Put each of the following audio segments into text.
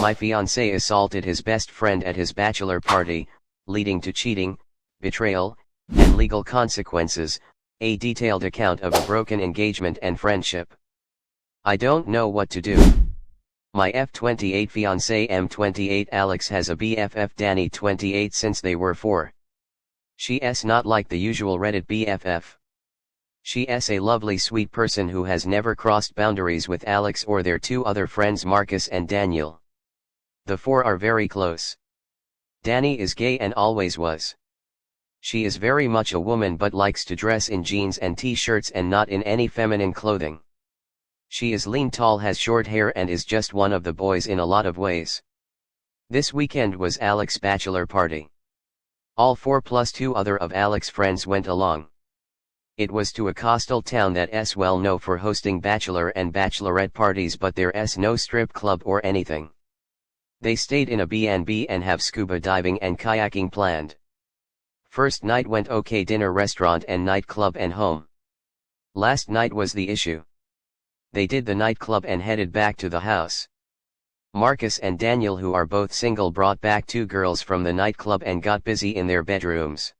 My fiancé assaulted his best friend at his bachelor party, leading to cheating, betrayal, and legal consequences, a detailed account of a broken engagement and friendship. I don't know what to do. My F28 fiancé M28 Alex has a BFF Danny 28 since they were 4. She's not like the usual Reddit BFF. She's a lovely sweet person who has never crossed boundaries with Alex or their 2 other friends Marcus and Daniel. The 4 are very close. Danny is gay and always was. She is very much a woman but likes to dress in jeans and t-shirts and not in any feminine clothing. She is lean, tall, has short hair and is just one of the boys in a lot of ways. This weekend was Alex's bachelor party. All 4 plus 2 other of Alex's friends went along. It was to a coastal town that's well known for hosting bachelor and bachelorette parties, but there's no strip club or anything. They stayed in a B&B and have scuba diving and kayaking planned. First night went okay, dinner, restaurant and nightclub and home. Last night was the issue. They did the nightclub and headed back to the house. Marcus and Daniel, who are both single, brought back 2 girls from the nightclub and got busy in their bedrooms.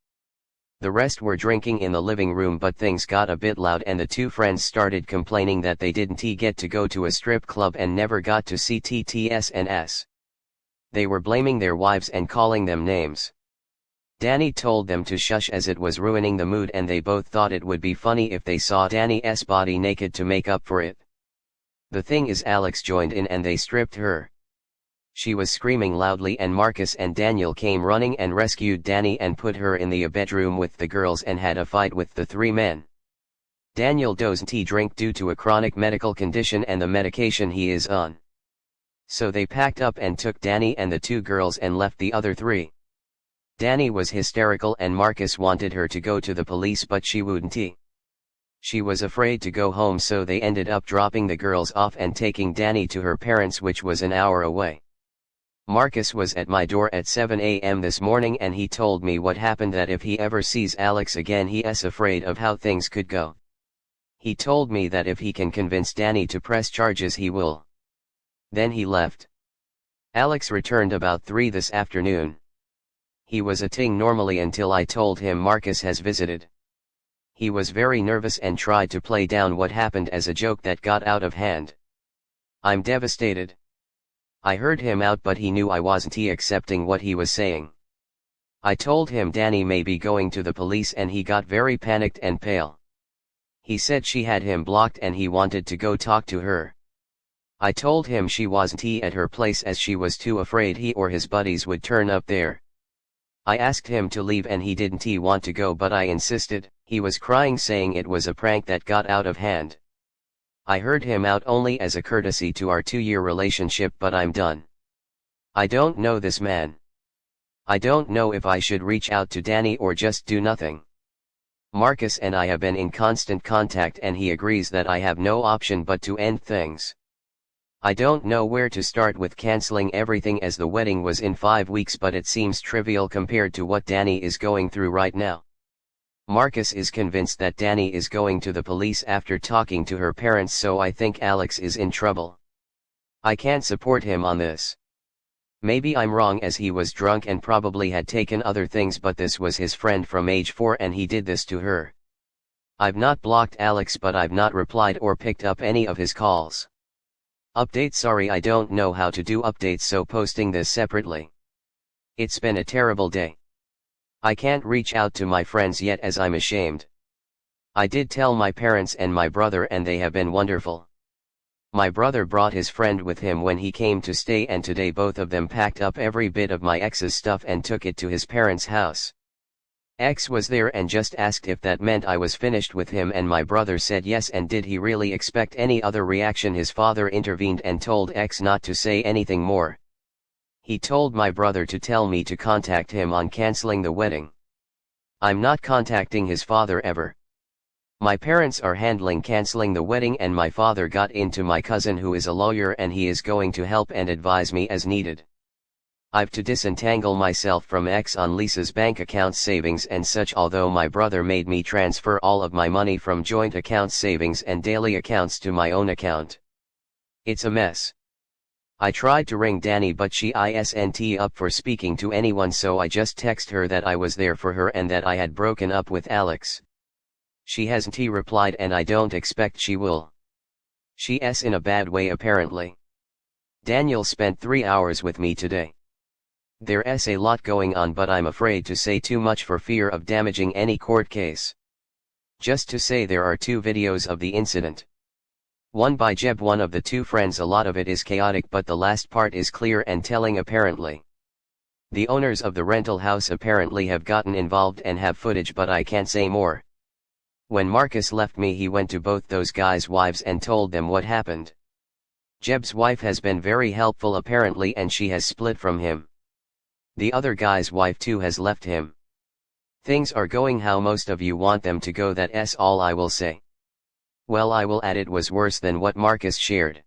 The rest were drinking in the living room, but things got a bit loud and the 2 friends started complaining that they didn't get to go to a strip club and never got to see TTSNS. They were blaming their wives and calling them names. Danny told them to shush as it was ruining the mood, and they both thought it would be funny if they saw Danny's body naked to make up for it. The thing is, Alex joined in and they stripped her. She was screaming loudly and Marcus and Daniel came running and rescued Danny and put her in the bedroom with the girls and had a fight with the 3 men. Daniel doesn't drink due to a chronic medical condition and the medication he is on. So they packed up and took Danny and the 2 girls and left the other 3. Danny was hysterical and Marcus wanted her to go to the police, but she wouldn't. She was afraid to go home, so they ended up dropping the girls off and taking Danny to her parents', which was an hour away. Marcus was at my door at 7 a.m. this morning and he told me what happened, that if he ever sees Alex again he's afraid of how things could go. He told me that if he can convince Danny to press charges he will. Then he left. Alex returned about 3 this afternoon. He was acting normally until I told him Marcus has visited. He was very nervous and tried to play down what happened as a joke that got out of hand. I'm devastated. I heard him out, but he knew I wasn't accepting what he was saying. I told him Danny may be going to the police and he got very panicked and pale. He said she had him blocked and he wanted to go talk to her. I told him she wasn't at her place as she was too afraid he or his buddies would turn up there. I asked him to leave and he didn't want to go, but I insisted. He was crying, saying it was a prank that got out of hand. I heard him out only as a courtesy to our 2-year relationship, but I'm done. I don't know this man. I don't know if I should reach out to Danny or just do nothing. Marcus and I have been in constant contact and he agrees that I have no option but to end things. I don't know where to start with canceling everything, as the wedding was in 5 weeks, but it seems trivial compared to what Danny is going through right now. Marcus is convinced that Danny is going to the police after talking to her parents, so I think Alex is in trouble. I can't support him on this. Maybe I'm wrong, as he was drunk and probably had taken other things, but this was his friend from age 4 and he did this to her. I've not blocked Alex, but I've not replied or picked up any of his calls. Update: sorry, I don't know how to do updates, so posting this separately. It's been a terrible day. I can't reach out to my friends yet as I'm ashamed. I did tell my parents and my brother and they have been wonderful. My brother brought his friend with him when he came to stay, and today both of them packed up every bit of my ex's stuff and took it to his parents' house. Ex was there and just asked if that meant I was finished with him, and my brother said yes. And did he really expect any other reaction? His father intervened and told Ex not to say anything more. He told my brother to tell me to contact him on canceling the wedding. I'm not contacting his father ever. My parents are handling canceling the wedding, and my father got into my cousin, who is a lawyer, and he is going to help and advise me as needed. I've to disentangle myself from X on Lisa's bank account savings and such, although my brother made me transfer all of my money from joint account savings and daily accounts to my own account. It's a mess. I tried to ring Danny but she isn't up for speaking to anyone, so I just text her that I was there for her and that I had broken up with Alex. She hasn't replied and I don't expect she will. She's in a bad way apparently. Daniel spent 3 hours with me today. There's a lot going on but I'm afraid to say too much for fear of damaging any court case. Just to say there are 2 videos of the incident. One by Jeb, one of the 2 friends. A lot of it is chaotic but the last part is clear and telling apparently. The owners of the rental house apparently have gotten involved and have footage but I can't say more. When Marcus left me he went to both those guys' wives and told them what happened. Jeb's wife has been very helpful apparently and she has split from him. The other guy's wife too has left him. Things are going how most of you want them to go, that's all I will say. Well, I will add it was worse than what Marcus shared.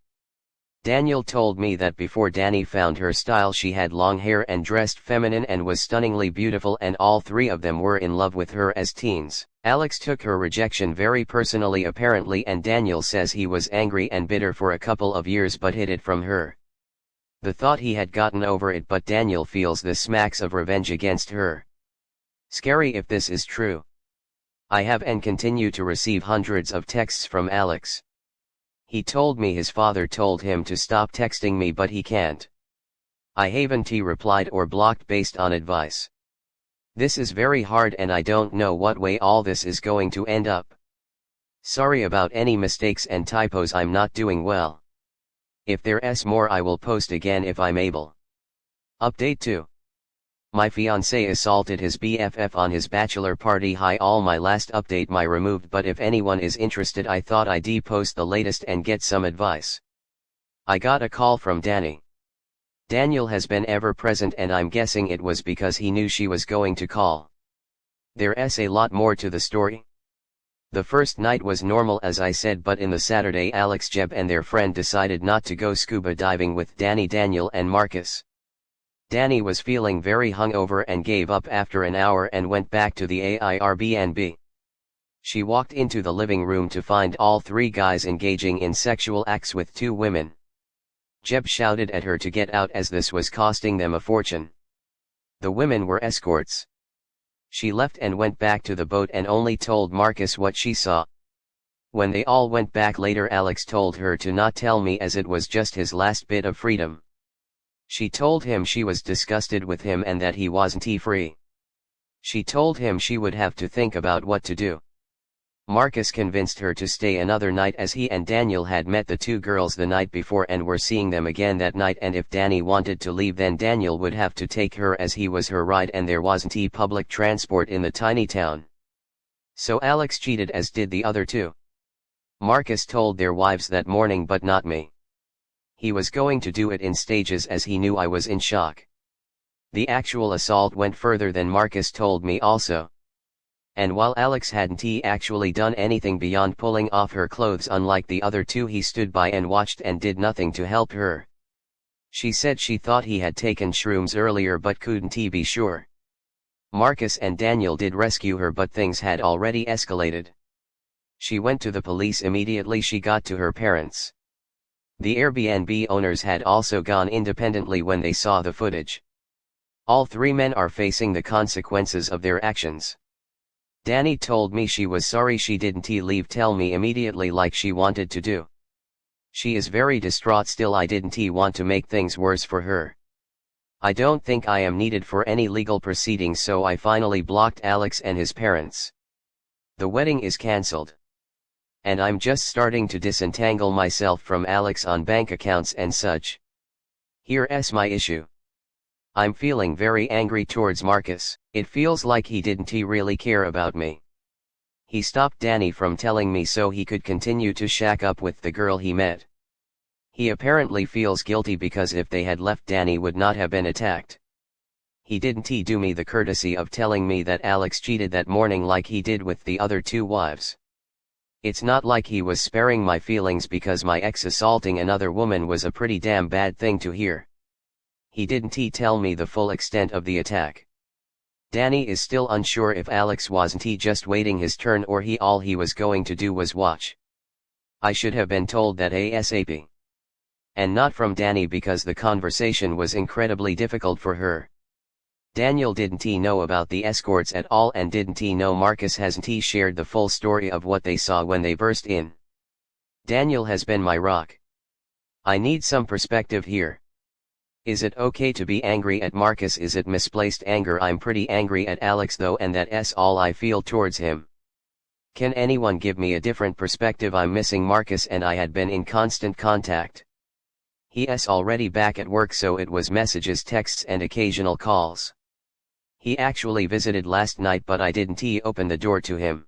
Daniel told me that before Danny found her style she had long hair and dressed feminine and was stunningly beautiful and all 3 of them were in love with her as teens. Alex took her rejection very personally apparently and Daniel says he was angry and bitter for a couple of years but hid it from her. The thought he had gotten over it but Daniel feels this smacks of revenge against her. Scary if this is true. I have and continue to receive hundreds of texts from Alex. He told me his father told him to stop texting me but he can't. I haven't replied or blocked based on advice. This is very hard and I don't know what way all this is going to end up. Sorry about any mistakes and typos, I'm not doing well. If there's more I will post again if I'm able. Update 2. My fiancé assaulted his BFF on his bachelor party. Hi all, my last update my removed but if anyone is interested I thought I'd post the latest and get some advice. I got a call from Danny. Daniel has been ever present and I'm guessing it was because he knew she was going to call. There's a lot more to the story. The first night was normal as I said but in the Saturday Alex, Jeb and their friend decided not to go scuba diving with Danny, Daniel and Marcus. Danny was feeling very hungover and gave up after an hour and went back to the Airbnb. She walked into the living room to find all 3 guys engaging in sexual acts with 2 women. Jeb shouted at her to get out as this was costing them a fortune. The women were escorts. She left and went back to the boat and only told Marcus what she saw. When they all went back later Alex told her to not tell me as it was just his last bit of freedom. She told him she was disgusted with him and that he wasn't free. She told him she would have to think about what to do. Marcus convinced her to stay another night as he and Daniel had met the 2 girls the night before and were seeing them again that night, and if Danny wanted to leave then Daniel would have to take her as he was her ride and there wasn't public transport in the tiny town. So Alex cheated as did the other 2. Marcus told their wives that morning but not me. He was going to do it in stages as he knew I was in shock. The actual assault went further than Marcus told me also. And while Alex hadn't actually done anything beyond pulling off her clothes unlike the other 2, he stood by and watched and did nothing to help her. She said she thought he had taken shrooms earlier but couldn't be sure. Marcus and Daniel did rescue her but things had already escalated. She went to the police immediately she got to her parents. The Airbnb owners had also gone independently when they saw the footage. All 3 men are facing the consequences of their actions. Danny told me she was sorry she didn't tell me immediately like she wanted to do. She is very distraught still. I didn't want to make things worse for her. I don't think I am needed for any legal proceedings, so I finally blocked Alex and his parents. The wedding is cancelled. And I'm just starting to disentangle myself from Alex on bank accounts and such. Here's my issue. I'm feeling very angry towards Marcus. It feels like he didn't really care about me. He stopped Danny from telling me so he could continue to shack up with the girl he met. He apparently feels guilty because if they had left Danny would not have been attacked. He didn't do me the courtesy of telling me that Alex cheated that morning like he did with the other 2 wives. It's not like he was sparing my feelings because my ex assaulting another woman was a pretty damn bad thing to hear. He didn't tell me the full extent of the attack. Danny is still unsure if Alex wasn't just waiting his turn or all he was going to do was watch. I should have been told that ASAP. And not from Danny because the conversation was incredibly difficult for her. Daniel didn't know about the escorts at all, and didn't know Marcus hasn't shared the full story of what they saw when they burst in. Daniel has been my rock. I need some perspective here. Is it okay to be angry at Marcus? Is it misplaced anger? I'm pretty angry at Alex though, and that's all I feel towards him. Can anyone give me a different perspective? I'm missing Marcus and I had been in constant contact. He's already back at work, so it was messages, texts and occasional calls. He actually visited last night, but I didn't open the door to him.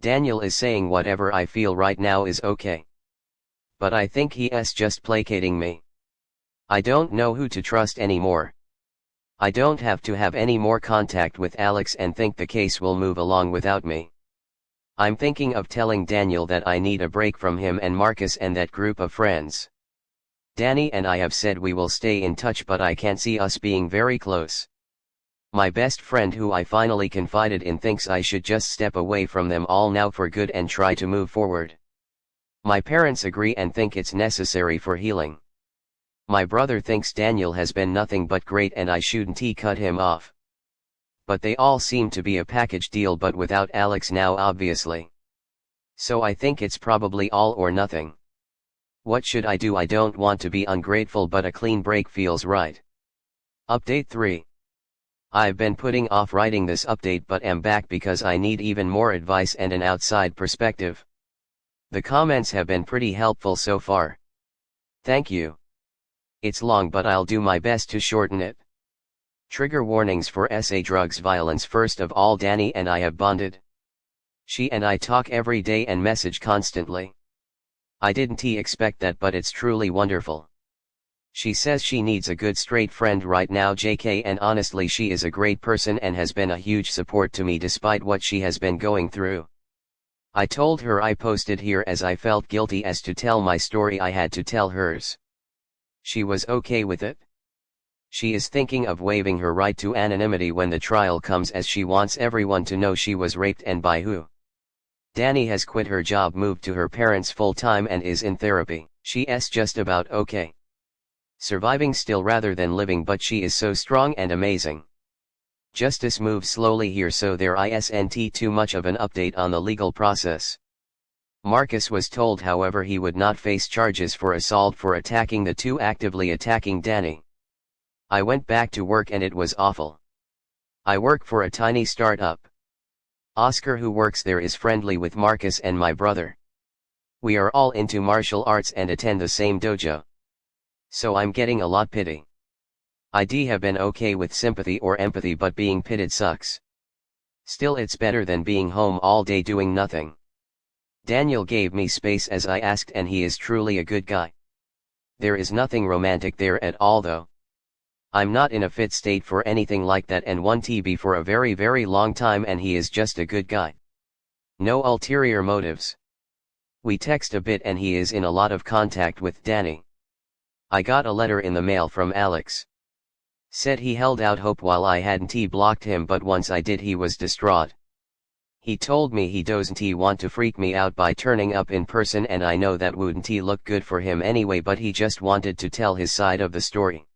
Daniel is saying whatever I feel right now is okay. But I think he's just placating me. I don't know who to trust anymore. I don't have to have any more contact with Alex and think the case will move along without me. I'm thinking of telling Daniel that I need a break from him and Marcus and that group of friends. Danny and I have said we will stay in touch, but I can't see us being very close. My best friend, who I finally confided in, thinks I should just step away from them all now for good and try to move forward. My parents agree and think it's necessary for healing. My brother thinks Daniel has been nothing but great and I shouldn't cut him off. But they all seem to be a package deal, but without Alex now obviously. So I think it's probably all or nothing. What should I do? I don't want to be ungrateful, but a clean break feels right. Update 3. I've been putting off writing this update, but am back because I need even more advice and an outside perspective. The comments have been pretty helpful so far. Thank you. It's long, but I'll do my best to shorten it. Trigger warnings for drugs violence. First of all, Danny and I have bonded. She and I talk every day and message constantly. I didn't expect that, but it's truly wonderful. She says she needs a good straight friend right now, JK, and honestly she is a great person and has been a huge support to me despite what she has been going through. I told her I posted here as I felt guilty as to tell my story I had to tell hers. She was okay with it. She is thinking of waiving her right to anonymity when the trial comes, as she wants everyone to know she was raped and by who. Danny has quit her job, moved to her parents full-time and is in therapy. She's just about okay. Surviving still rather than living, but she is so strong and amazing. Justice moves slowly here, so there isn't too much of an update on the legal process. Marcus was told, however, he would not face charges for assault for attacking the two actively attacking Danny. I went back to work and it was awful. I work for a tiny startup. Oscar, who works there, is friendly with Marcus and my brother. We are all into martial arts and attend the same dojo. So I'm getting a lot pity. I'd have been okay with sympathy or empathy, but being pitted sucks. Still, it's better than being home all day doing nothing. Daniel gave me space as I asked, and he is truly a good guy. There is nothing romantic there at all though. I'm not in a fit state for anything like that and won TB for a very very long time, and he is just a good guy. No ulterior motives. We text a bit and he is in a lot of contact with Danny. I got a letter in the mail from Alex. Said he held out hope while I hadn't blocked him, but once I did he was distraught. He told me he doesn't want to freak me out by turning up in person, and I know that wouldn't look good for him anyway, but he just wanted to tell his side of the story.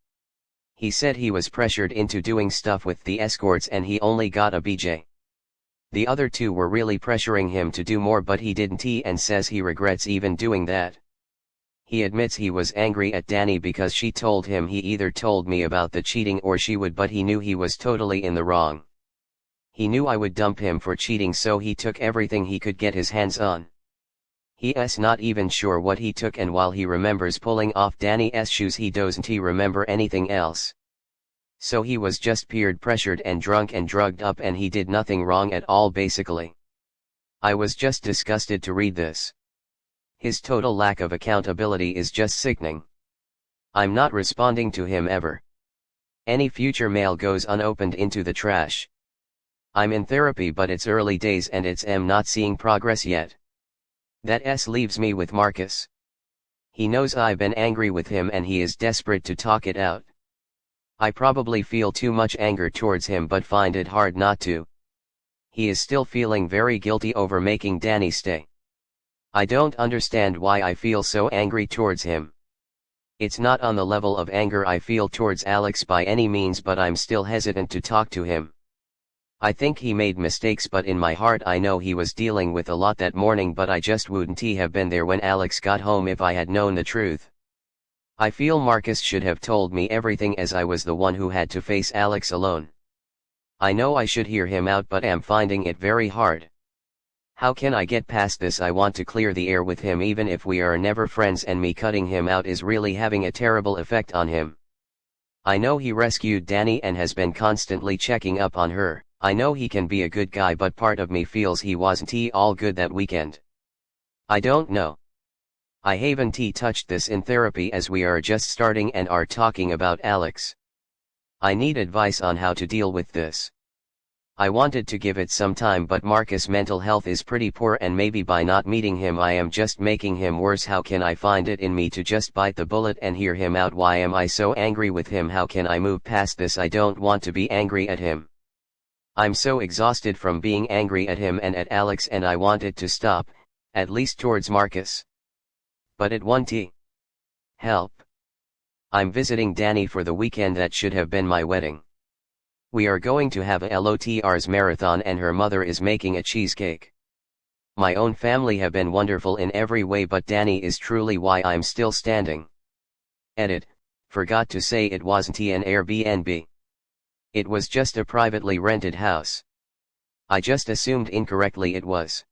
He said he was pressured into doing stuff with the escorts and he only got a BJ. The other two were really pressuring him to do more, but he didn't, and says he regrets even doing that. He admits he was angry at Danny because she told him he either told me about the cheating or she would, but he knew he was totally in the wrong. He knew I would dump him for cheating, so he took everything he could get his hands on. He's not even sure what he took, and while he remembers pulling off Danny's shoes, he doesn't remember anything else. So he was just peer pressured and drunk and drugged up, and he did nothing wrong at all basically. I was just disgusted to read this. His total lack of accountability is just sickening. I'm not responding to him ever. Any future mail goes unopened into the trash. I'm in therapy, but it's early days and I'm not seeing progress yet. That leaves me with Marcus. He knows I've been angry with him and he is desperate to talk it out. I probably feel too much anger towards him but find it hard not to. He is still feeling very guilty over making Danny stay. I don't understand why I feel so angry towards him. It's not on the level of anger I feel towards Alex by any means, but I'm still hesitant to talk to him. I think he made mistakes, but in my heart I know he was dealing with a lot that morning, but I just wouldn't have been there when Alex got home if I had known the truth. I feel Marcus should have told me everything, as I was the one who had to face Alex alone. I know I should hear him out, but am finding it very hard. How can I get past this? I want to clear the air with him even if we are never friends, and me cutting him out is really having a terrible effect on him. I know he rescued Danny and has been constantly checking up on her. I know he can be a good guy, but part of me feels he wasn't all good that weekend. I don't know. I haven't touched this in therapy, as we are just starting and are talking about Alex. I need advice on how to deal with this. I wanted to give it some time, but Marcus' mental health is pretty poor, and maybe by not meeting him I am just making him worse. How can I find it in me to just bite the bullet and hear him out? Why am I so angry with him? How can I move past this? I don't want to be angry at him. I'm so exhausted from being angry at him and at Alex, and I want it to stop, at least towards Marcus. But it won't. Help. I'm visiting Danny for the weekend that should have been my wedding. We are going to have a LOTR's marathon and her mother is making a cheesecake. My own family have been wonderful in every way, but Danny is truly why I'm still standing. Edit. Forgot to say it wasn't an Airbnb. It was just a privately rented house. I just assumed incorrectly it was.